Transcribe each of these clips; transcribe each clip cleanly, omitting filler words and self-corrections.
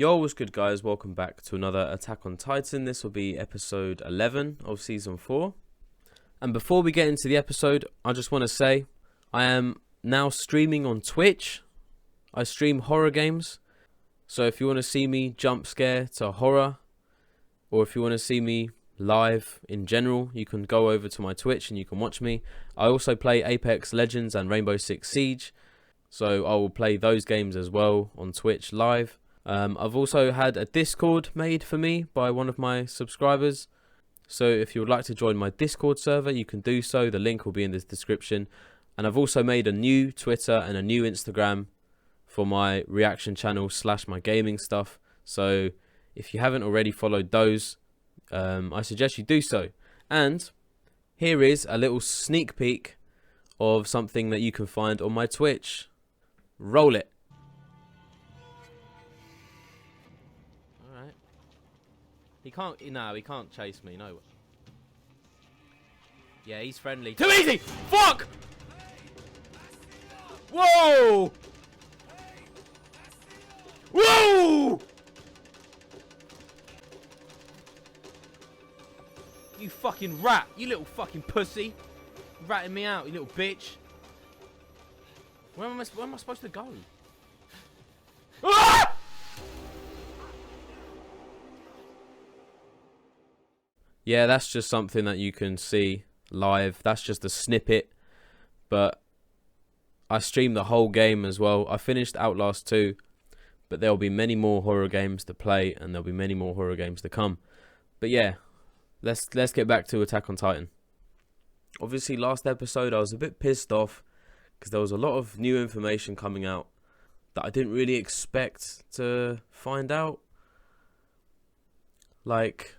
Yo, what's good guys, welcome back to another Attack on Titan. This will be episode 11 of season 4. And before we get into the episode, I just want to say I am now streaming on Twitch. I stream horror games. So if you want to see me jump scare to horror, or if you want to see me live in general, you can go over to my Twitch and you can watch me. I also play Apex Legends and Rainbow Six Siege. So I will play those games as well on Twitch live. I've also had a Discord made for me by one of my subscribers. So if you would like to join my Discord server, you can do so. The link will be in the description. And I've also made a new Twitter and a new Instagram for my reaction channel / my gaming stuff. So if you haven't already followed those, I suggest you do so. And here is a little sneak peek of something that you can find on my Twitch. Roll it. He can't chase me, no. Yeah, he's friendly. Too easy! Fuck! Whoa! Whoa! You fucking rat! You little fucking pussy! Ratting me out, you little bitch! Where am I supposed to go? Ah! Yeah, that's just something that you can see live. That's just a snippet. But I streamed the whole game as well. I finished Outlast 2. But there'll be many more horror games to play. And there'll be many more horror games to come. But yeah, let's get back to Attack on Titan. Obviously, last episode I was a bit pissed off. Because there was a lot of new information coming out that I didn't really expect to find out. Like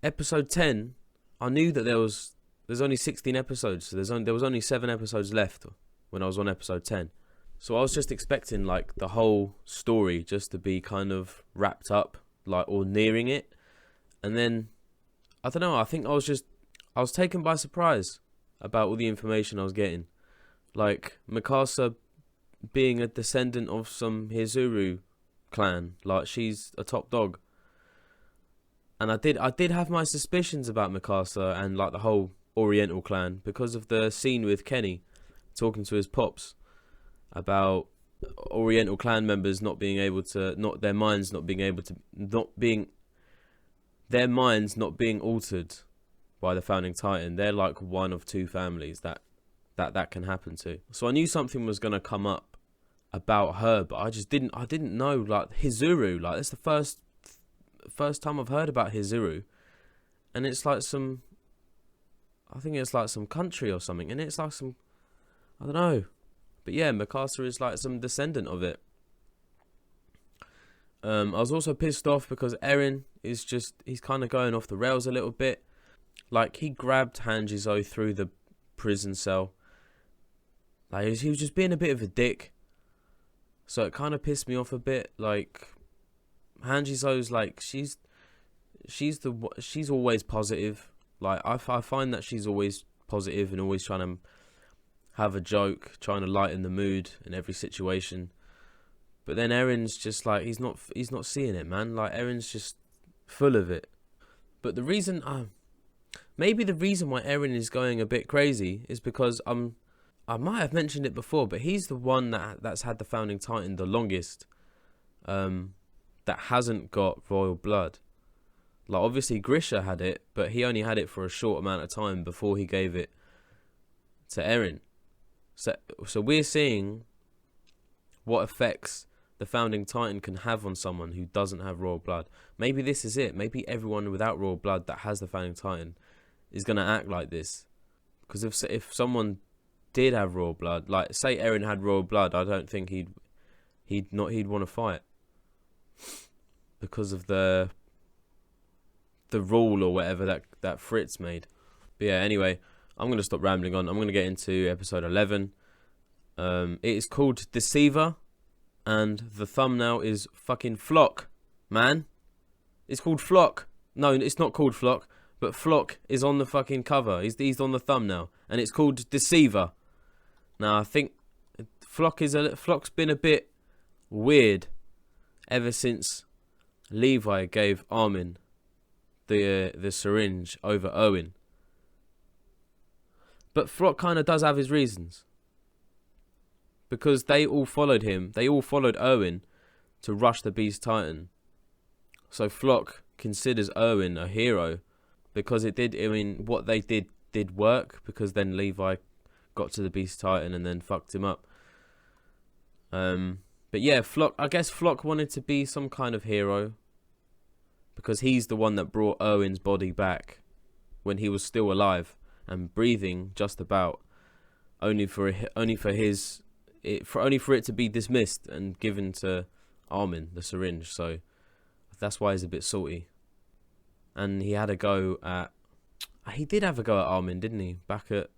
episode 10, I knew that there's only 16 episodes, so there was only 7 episodes left when I was on episode 10. So I was just expecting like the whole story just to be kind of wrapped up, like, or nearing it. And then I don't know, I think I was taken by surprise about all the information I was getting. Like Mikasa being a descendant of some Hizuru clan, like she's a top dog. And I did have my suspicions about Mikasa and like the whole Oriental clan because of the scene with Kenny talking to his pops about Oriental clan members their minds not being altered by the founding Titan. They're like one of 2 families that can happen to. So I knew something was gonna come up about her, but I didn't know, like Hizuru, like that's the first time I've heard about Hizuru, and it's like I think it's like some country or something, and it's like I don't know, but yeah, Mikasa is like some descendant of it. I was also pissed off because Eren he's kind of going off the rails a little bit. Like he grabbed Hanjizo through the prison cell. Like he was just being a bit of a dick, so it kind of pissed me off a bit. Like Hanjizo's like she's always positive. Like I find that she's always positive and always trying to have a joke, trying to lighten the mood in every situation. But then Eren's just like he's not seeing it, man. Like Eren's just full of it. But the reason maybe the reason why Eren is going a bit crazy is because I might have mentioned it before, but he's the one that's had the founding Titan the longest. That hasn't got royal blood. Like obviously Grisha had it, but he only had it for a short amount of time before he gave it to Eren. So we're seeing what effects the founding Titan can have on someone who doesn't have royal blood. Maybe this is it. Maybe everyone without royal blood that has the founding Titan is gonna act like this. Because if someone did have royal blood, like say Eren had royal blood, I don't think he'd want to fight. Because of the rule or whatever that Fritz made. But yeah, anyway, I'm going to stop rambling on. I'm going to get into episode 11. It is called Deceiver, and the thumbnail is fucking Flock, man. It's called Flock. No, it's not called Flock, but Flock is on the fucking cover. He's on the thumbnail, and it's called Deceiver. Now, I think Flock's been a bit weird ever since Levi gave Armin the syringe over Owen. But Flock kind of does have his reasons. Because they all followed him. They all followed Owen to rush the Beast Titan. So Flock considers Owen a hero. Because it did, I mean, what they did work. Because then Levi got to the Beast Titan and then fucked him up. But yeah, Flock, I guess Flock wanted to be some kind of hero. Because he's the one that brought Owen's body back when he was still alive and breathing just about, only for it to be dismissed and given to Armin, the syringe. So that's why he's a bit salty. And he had a go at, he did have a go at Armin, didn't he? Back at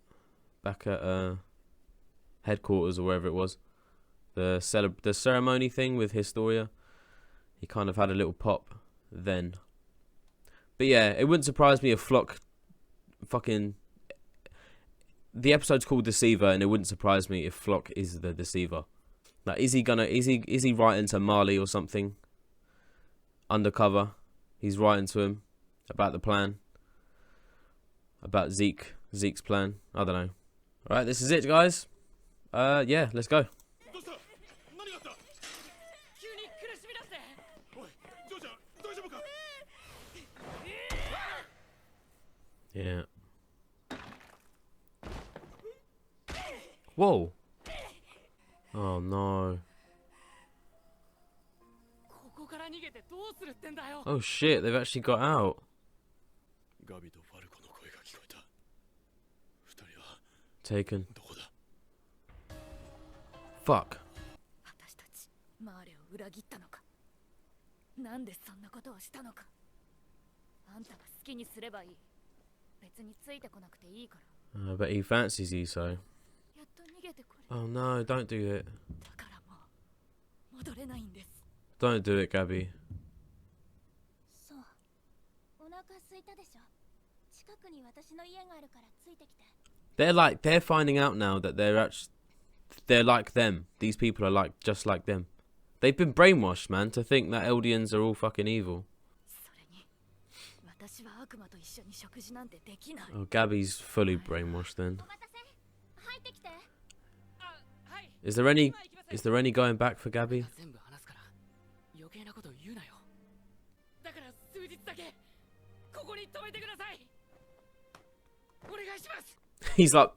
headquarters or wherever it was, the ceremony thing with Historia. He kind of had a little pop then. But yeah, it wouldn't surprise me if Flock fucking, the episode's called Deceiver, and it wouldn't surprise me if Flock is the Deceiver. Like, is he writing to Marley or something undercover? He's writing to him about the plan, about Zeke's plan. I don't know. All right, this is it, guys. Yeah, let's go. Yeah. Whoa. Oh no. Oh shit, they've actually got out. Taken. Fuck. I bet he fancies you, so. Oh no, don't do it. Don't do it, Gabby. They're finding out now that they're like them. These people are just like them. They've been brainwashed, man, to think that Eldians are all fucking evil. Oh, Gabby's fully brainwashed then. Is there any going back for Gabby? He's like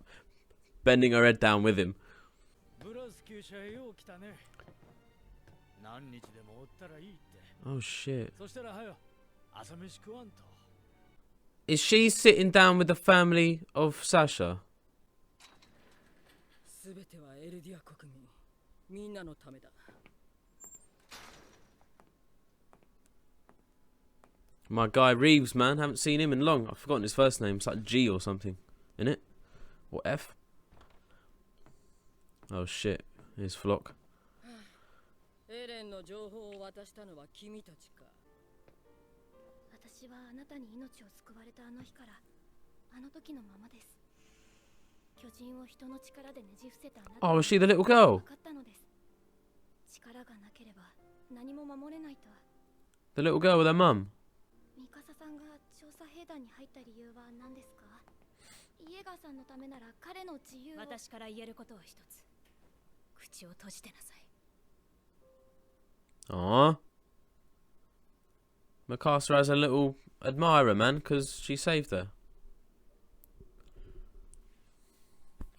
bending her head down with him. Oh shit. Is she sitting down with the family of Sasha? My guy Reeves, man, haven't seen him in long. I've forgotten his first name. It's like G or something, innit? Or F? Oh shit, here's Flock. Oh, is she the little girl? The little girl with her mum? Aww. Mikasa has a little admirer, man, because she saved her.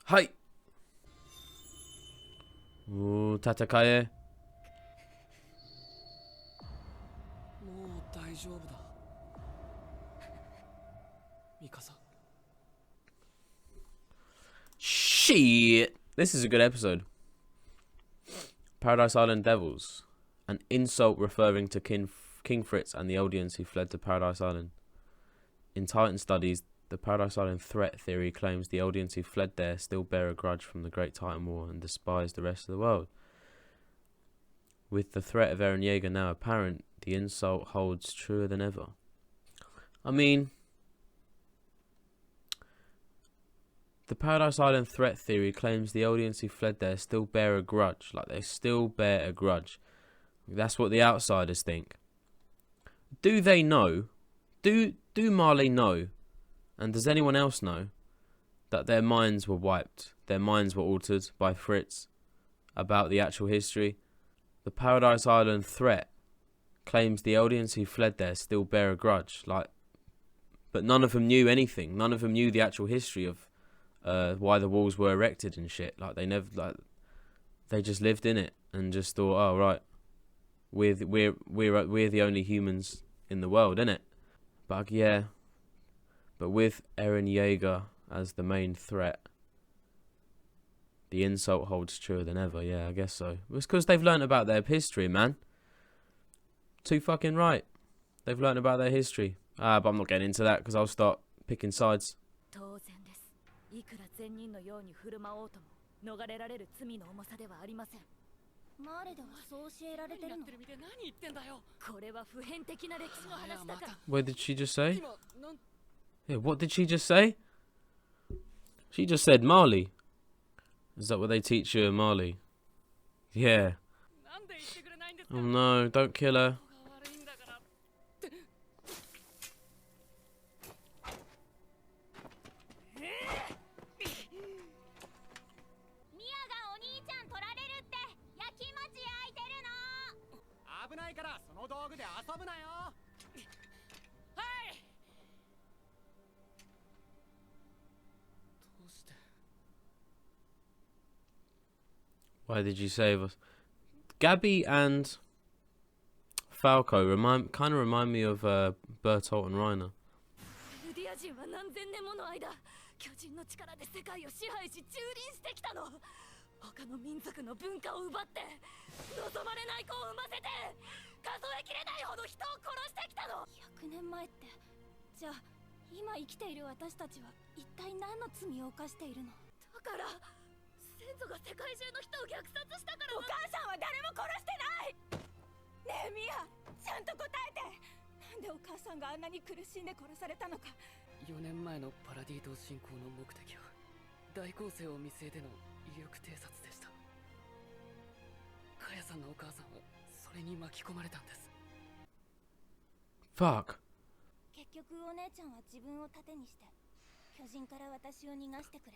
Hi! Ooh, Tatakae. Shit! This is a good episode. Paradise Island Devils. An insult referring to King Fritz and the Eldians who fled to Paradise Island. In Titan studies, the Paradise Island threat theory claims the Eldians who fled there still bear a grudge from the Great Titan War and despise the rest of the world. With the threat of Eren Yeager now apparent, the insult holds truer than ever. I mean, the Paradise Island threat theory claims the Eldians who fled there still bear a grudge. Like, they still bear a grudge. That's what the outsiders think. Do they know? Do Marley know? And does anyone else know that their minds were wiped? Their minds were altered by Fritz about the actual history? The Paradise Island threat claims the audience who fled there still bear a grudge. But none of them knew anything. None of them knew the actual history of why the walls were erected and shit. They just lived in it and just thought, oh right, we're the only humans in the world, innit? But yeah, but with Eren Yeager as the main threat, the insult holds truer than ever. Yeah, I guess so. It's because they've learnt about their history, man. Too fucking right. They've learnt about their history. But I'm not getting into that because I'll start picking sides. What did she just say? Yeah, what did she just say? She just said Marley. Is that what they teach you in Marley? Yeah. Oh no, don't kill her. Why did you save us? Gabby and Falco kind of remind me of Bertolt and Reiner. Fuck.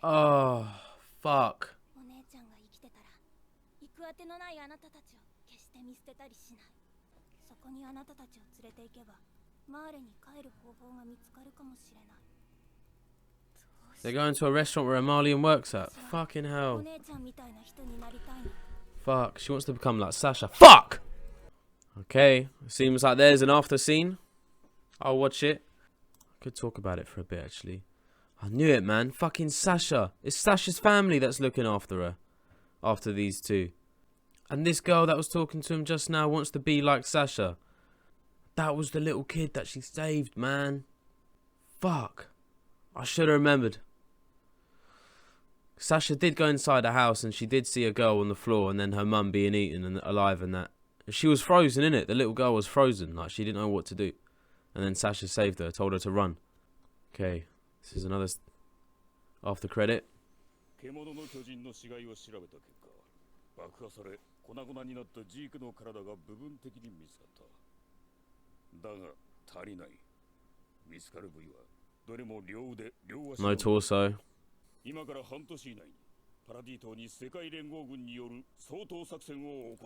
Oh, fuck. They're going to a restaurant where Amalian works at. Fucking hell. Fuck, she wants to become like Sasha. Fuck! Okay, seems like there's an after scene. I'll watch it. I could talk about it for a bit, actually. I knew it, man. Fucking Sasha. It's Sasha's family that's looking after her. After these two. And this girl that was talking to him just now wants to be like Sasha. That was the little kid that she saved, man. Fuck. I should have remembered. Sasha did go inside the house and she did see a girl on the floor and then her mum being eaten and alive and that. She was frozen, innit? The little girl was frozen. Like, she didn't know what to do. And then Sasha saved her, told her to run. Okay, this is another after credit. No torso.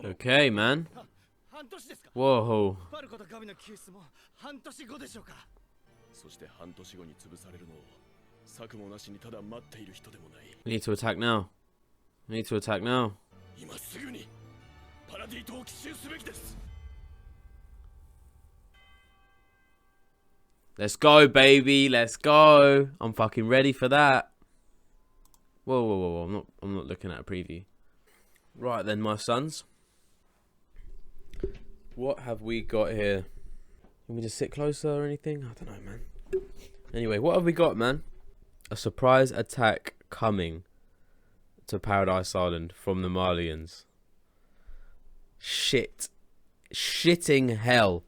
Okay, man. Whoa. We need to attack now. We need to attack now. Let's go, baby. Let's go. I'm fucking ready for that. Whoa. I'm not looking at a preview. Right then, my sons. What have we got here? Can we just sit closer or anything? I don't know, man. Anyway, what have we got, man? A surprise attack coming to Paradise Island from the Malians. Shitting hell.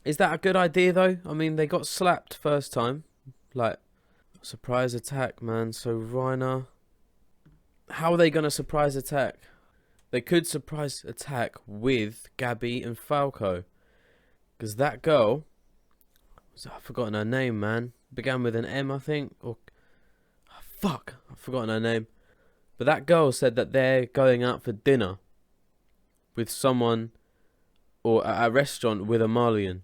Is that a good idea, though? I mean, they got slapped first time. Like, surprise attack, man. So, Reiner. How are they going to surprise attack? they could surprise attack with Gabby and Falco. Because that girl, I've forgotten her name, man. Began with an M, I think. Or fuck, I've forgotten her name. But that girl said that they're going out for dinner with someone, or at a restaurant with a Malian.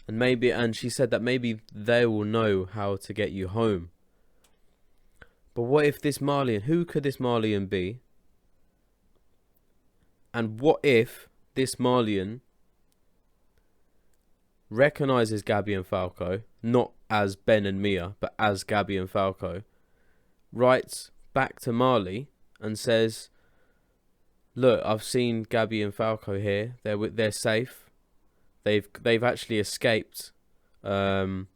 And she said that maybe they will know how to get you home. But what if this Malian, who could this Malian be? And what if this Malian recognizes Gabby and Falco, not as Ben and Mia, but as Gabby and Falco, writes back to Marley and says, look, I've seen Gabby and Falco here. They're safe. They've actually escaped, not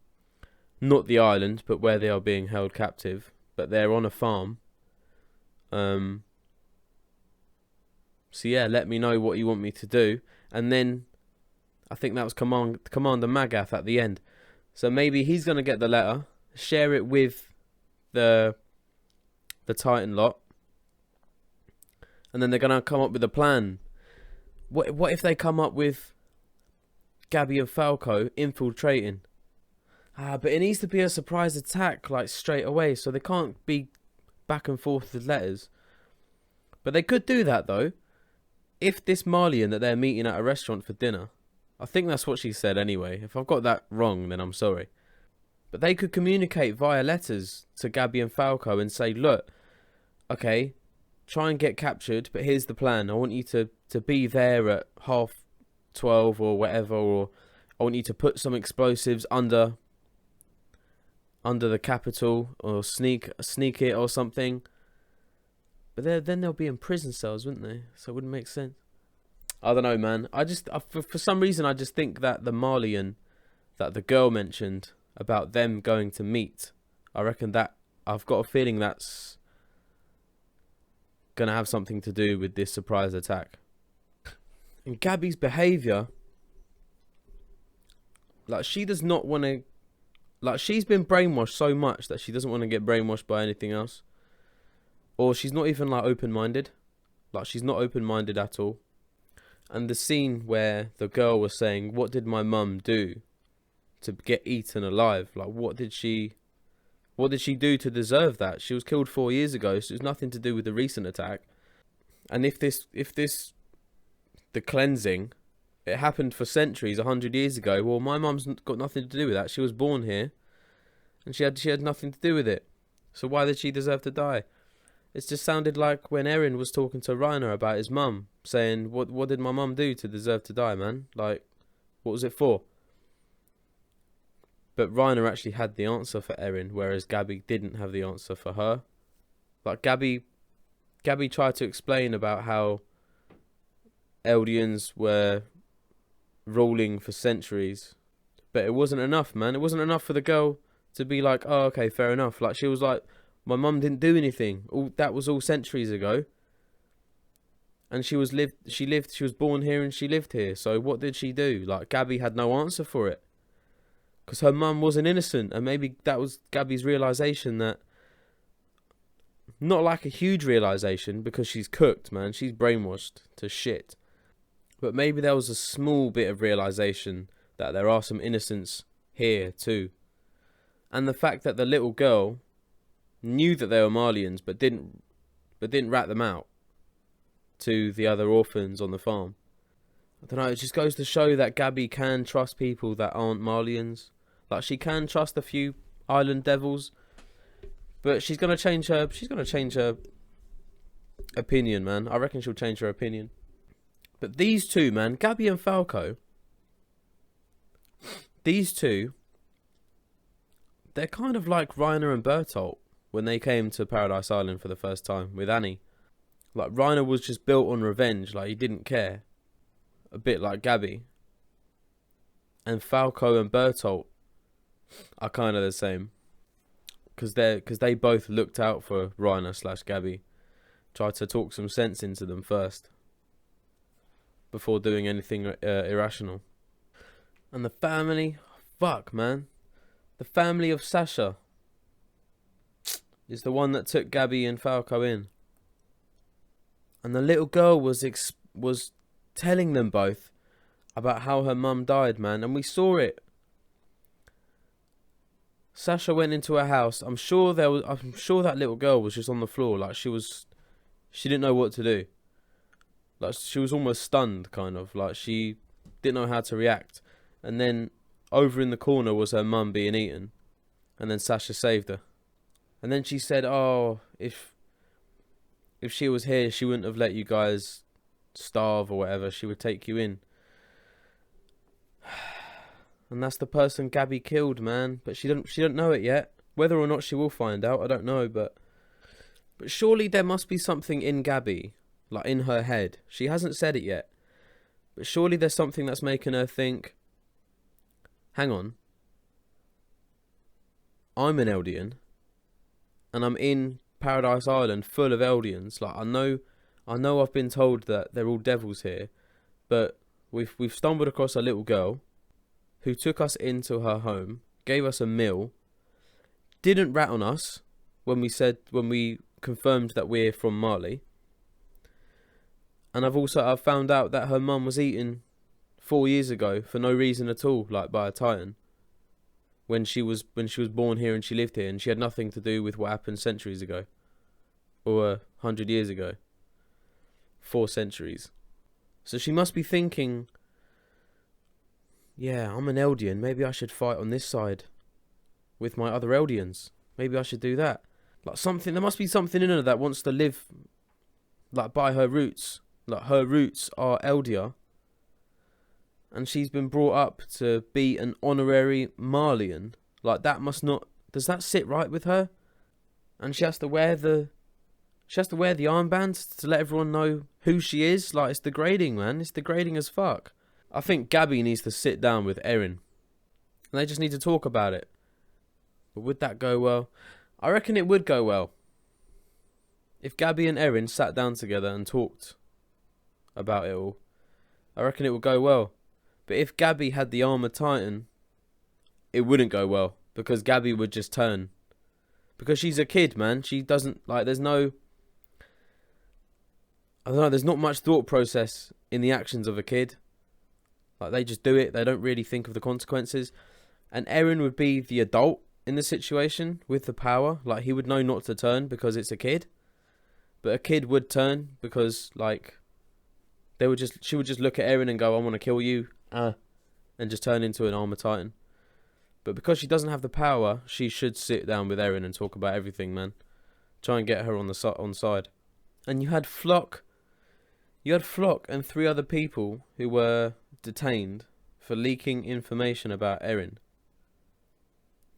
the island, but where they are being held captive. But they're on a farm. So yeah, let me know what you want me to do. And then I think that was Commander Magath at the end. So maybe he's gonna get the letter, share it with the Titan lot, and then they're gonna come up with a plan. What if they come up with Gabby and Falco infiltrating? But it needs to be a surprise attack, like straight away, so they can't be back and forth with letters. But they could do that though. If this Malian that they're meeting at a restaurant for dinner, I think that's what she said anyway. If I've got that wrong, then I'm sorry. But they could communicate via letters to Gabby and Falco and say, look, okay, try and get captured, but here's the plan. I want you to be there at 12:30 or whatever, or I want you to put some explosives under the Capitol, or sneak it or something. But then they'll be in prison cells, wouldn't they? So it wouldn't make sense. I don't know, man. For some reason, I just think that the Malian that the girl mentioned about them going to meet, I reckon that I've got a feeling that's gonna have something to do with this surprise attack. And Gabby's behaviour, like, she does not want to, like, she's been brainwashed so much that she doesn't want to get brainwashed by anything else. Or she's not even, like, open-minded. Like, she's not open-minded at all. And the scene where the girl was saying, what did my mum do to get eaten alive? Like, what did she do to deserve that? She was killed 4 years ago, so it's nothing to do with the recent attack. And if the cleansing, it happened for centuries, 100 years ago, well, my mum's got nothing to do with that. She was born here, and she had nothing to do with it. So why did she deserve to die? It just sounded like when Erin was talking to Reiner about his mum, saying, what did my mum do to deserve to die, man? Like, what was it for? But Reiner actually had the answer for Erin, whereas Gabby didn't have the answer for her. Like, Gabby tried to explain about how Eldians were ruling for centuries, but it wasn't enough, man. It wasn't enough for the girl to be like, oh, okay, fair enough. Like, she was like, my mum didn't do anything. That was all centuries ago. And she was born here and she lived here. So what did she do? Like, Gabby had no answer for it. Because her mum wasn't innocent. And maybe that was Gabby's realisation, that, not like a huge realisation, because she's cooked, man. She's brainwashed to shit. But maybe there was a small bit of realisation that there are some innocents here too. And the fact that the little girl knew that they were Malians, but didn't rat them out to the other orphans on the farm. I don't know, it just goes to show that Gabby can trust people that aren't Malians. Like, she can trust a few island devils, but she's gonna change her opinion, man. I reckon she'll change her opinion. But these two, man, Gabby and Falco, these two, they're kind of like Reiner and Bertolt when they came to Paradise Island for the first time with Annie. Like, Reiner was just built on revenge, like, he didn't care. A bit like Gabby. And Falco and Bertolt are kind of the same. Because they both looked out for Reiner / Gabby. Tried to talk some sense into them first, before doing anything irrational. And the family, fuck, man. The family of Sasha is the one that took Gabby and Falco in. And the little girl was telling them both about how her mum died, man. And we saw it. Sasha went into her house. I'm sure that little girl was just on the floor. Like, she didn't know what to do. Like, she was almost stunned, kind of. Like, she didn't know how to react. And then over in the corner was her mum being eaten. And then Sasha saved her. And then she said, oh, if she was here, she wouldn't have let you guys starve or whatever. She would take you in. And that's the person Gabby killed, man. But she don't know it yet. Whether or not she will find out, I don't know. But surely there must be something in Gabby, like in her head. She hasn't said it yet. But surely there's something that's making her think, hang on, I'm an Eldian, and I'm in Paradise Island full of Eldians. Like, I know I've been told that they're all devils here, but we've stumbled across a little girl who took us into her home, gave us a meal, didn't rat on us when we confirmed that we're from Mali. And I've found out that her mum was eaten 4 years ago for no reason at all, like by a Titan. When she was born here and she lived here, and she had nothing to do with what happened centuries ago, or 100 years ago, 4 centuries. So she must be thinking, yeah, I'm an Eldian. Maybe I should fight on this side with my other Eldians. Maybe I should do that. Like, something. There must be something in her that wants to live, like, by her roots. Like, her roots are Eldia. And she's been brought up to be an honorary Malian. Like, that must not... Does that sit right with her? And she has to wear the armband to let everyone know who she is. Like, it's degrading, man. It's degrading as fuck. I think Gabby needs to sit down with Erin. And they just need to talk about it. But would that go well? I reckon it would go well. If Gabby and Erin sat down together and talked about it all, I reckon it would go well. But if Gabby had the armor Titan, it wouldn't go well. Because Gabby would just turn. Because she's a kid, man. She doesn't, like, there's no... I don't know, there's not much thought process in the actions of a kid. Like, they just do it. They don't really think of the consequences. And Erin would be the adult in the situation with the power. Like, he would know not to turn because it's a kid. But a kid would turn because, like, she would just look at Erin and go, I want to kill you. And just turn into an armor Titan. But because she doesn't have the power, she should sit down with Erin and talk about everything, man. Try and get her on side. And you had Flock. You had Flock and 3 other people who were detained for leaking information about Erin.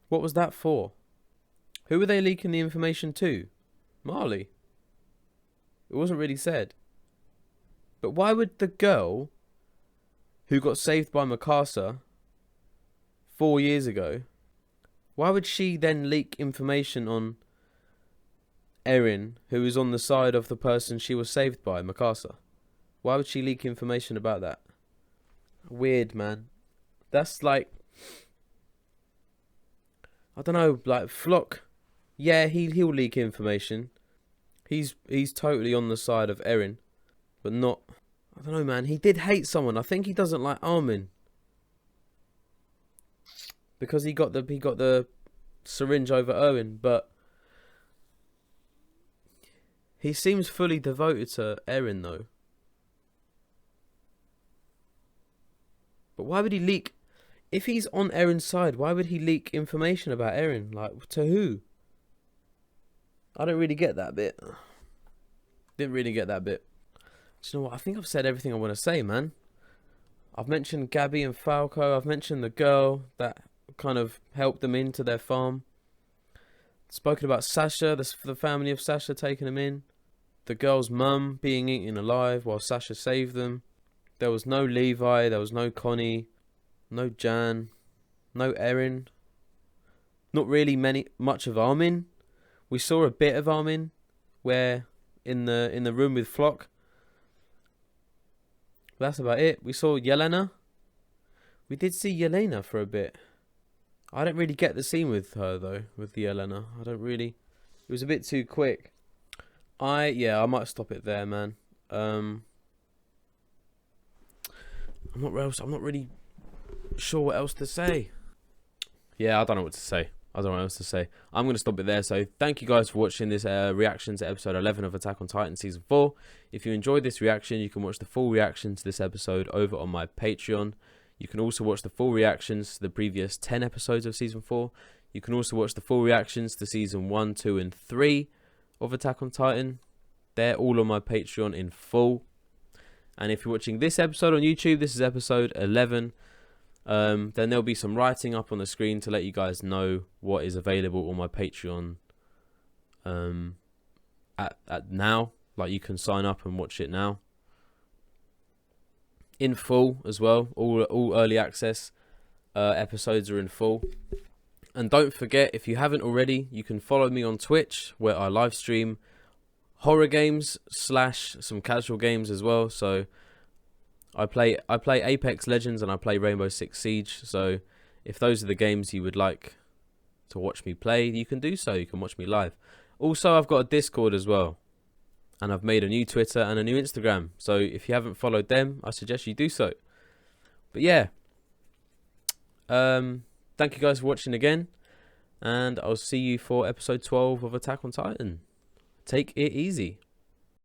What was that for? Who were they leaking the information to? Marley. It wasn't really said. But why would the girl who got saved by Mikasa 4 years ago, why would she then leak information on Erin, who is on the side of the person she was saved by, Mikasa? Why would she leak information about that? Weird, man. That's like... I don't know, like, Flock. Yeah, he'll leak information. He's totally on the side of Erin. But not... I don't know, man. He did hate someone. I think he doesn't like Armin. Because he got the syringe over Owen, but... He seems fully devoted to Erin, though. But why would he leak... If he's on Erin's side, why would he leak information about Erin? Like, to who? I don't really get that bit. Didn't really get that bit. Do you know what? I think I've said everything I want to say, man. I've mentioned Gabby and Falco. I've mentioned the girl that kind of helped them into their farm. Spoken about Sasha, the family of Sasha taking them in. The girl's mum being eaten alive while Sasha saved them. There was no Levi, there was no Connie, no Jan, no Erin. Not really much of Armin. We saw a bit of Armin where in the room with Flock. But that's about it. We saw Yelena. We did see Yelena for a bit. I don't really get the scene with her though, with the Yelena. I don't really. It was a bit too quick. I might stop it there, man. I'm not really sure what else to say. Yeah, I don't know what to say. I don't know what else to say. I'm going to stop it there. So thank you guys for watching this reaction to episode 11 of Attack on Titan season 4. If you enjoyed this reaction, you can watch the full reaction to this episode over on my Patreon. You can also watch the full reactions to the previous 10 episodes of season 4. You can also watch the full reactions to season 1, 2 and 3 of Attack on Titan. They're all on my Patreon in full. And if you're watching this episode on YouTube, this is episode 11. Then there'll be some writing up on the screen to let you guys know what is available on my Patreon at now. Like, you can sign up and watch it now in full as well. All early access episodes are in full. And don't forget, if you haven't already, you can follow me on Twitch, where I live stream horror games / some casual games as well. So I play Apex Legends and I play Rainbow Six Siege. So if those are the games you would like to watch me play, you can do so. You can watch me live. Also, I've got a Discord as well, and I've made a new Twitter and a new Instagram. So if you haven't followed them, I suggest you do so. But yeah, thank you guys for watching again, and I'll see you for episode 12 of Attack on Titan. Take it easy.